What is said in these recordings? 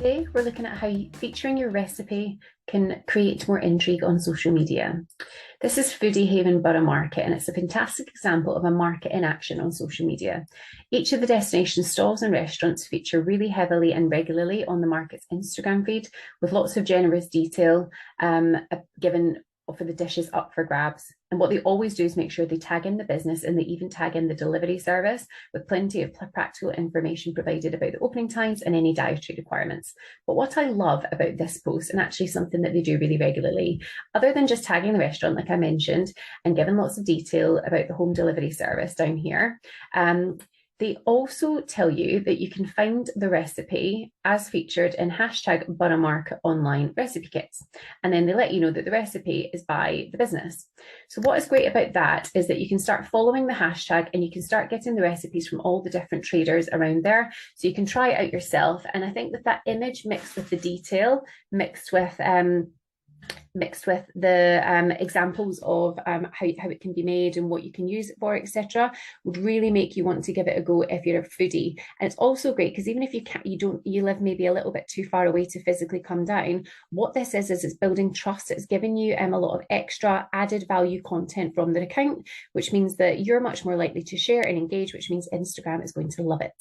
Today, we're looking at how featuring your recipe can create more intrigue on social media. This is Foodie Haven Borough Market, and it's a fantastic example of a market in action on social media. Each of the destination stalls and restaurants feature really heavily and regularly on the market's Instagram feed, with lots of generous detail given for the dishes up for grabs. And what they always do is make sure they tag in the business, and they even tag in the delivery service with plenty of practical information provided about the opening times and any dietary requirements. But what I love about this post, and actually something that they do really regularly, other than just tagging the restaurant, like I mentioned, and giving lots of detail about the home delivery service down here, they also tell you that you can find the recipe as featured in hashtag Borough Market online recipe kits. And then they let you know that the recipe is by the business. So what is great about that is that you can start following the hashtag and you can start getting the recipes from all the different traders around there. So you can try it out yourself. And I think that image mixed with the detail, mixed with the examples of how it can be made and what you can use it for, etc., would really make you want to give it a go if you're a foodie. And it's also great because even if you live maybe a little bit too far away to physically come down, what this is it's building trust. It's giving you a lot of extra added value content from their account, which means that you're much more likely to share and engage, which means Instagram is going to love it.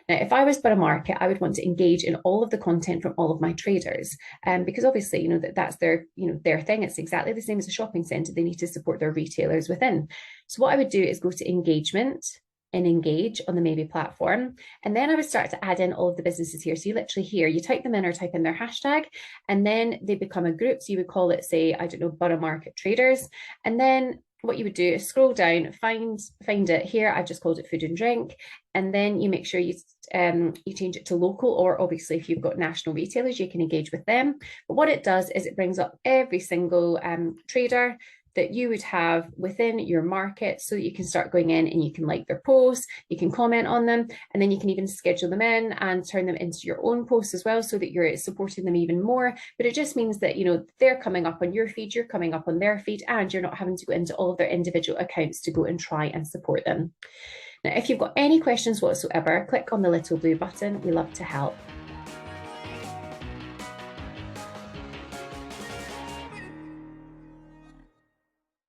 Now, if I was Borough Market, I would want to engage in all of the content from all of my traders, because obviously, that's their thing. It's exactly the same as a shopping centre. They need to support their retailers within. So what I would do is go to engagement and engage on the Maybe platform. And then I would start to add in all of the businesses here. So you literally here, you type them in or type in their hashtag, and then they become a group. So you would call it, say, I don't know, Borough Market Traders. And then what you would do is scroll down, find it here. I've just called it food and drink. And then you make sure you change it to local, or obviously if you've got national retailers, you can engage with them. But what it does is it brings up every single trader that you would have within your market, so that you can start going in and you can like their posts, you can comment on them, and then you can even schedule them in and turn them into your own posts as well, so that you're supporting them even more. But it just means that, they're coming up on your feed, you're coming up on their feed, and you're not having to go into all of their individual accounts to go and try and support them. Now, if you've got any questions whatsoever, click on the little blue button. We love to help.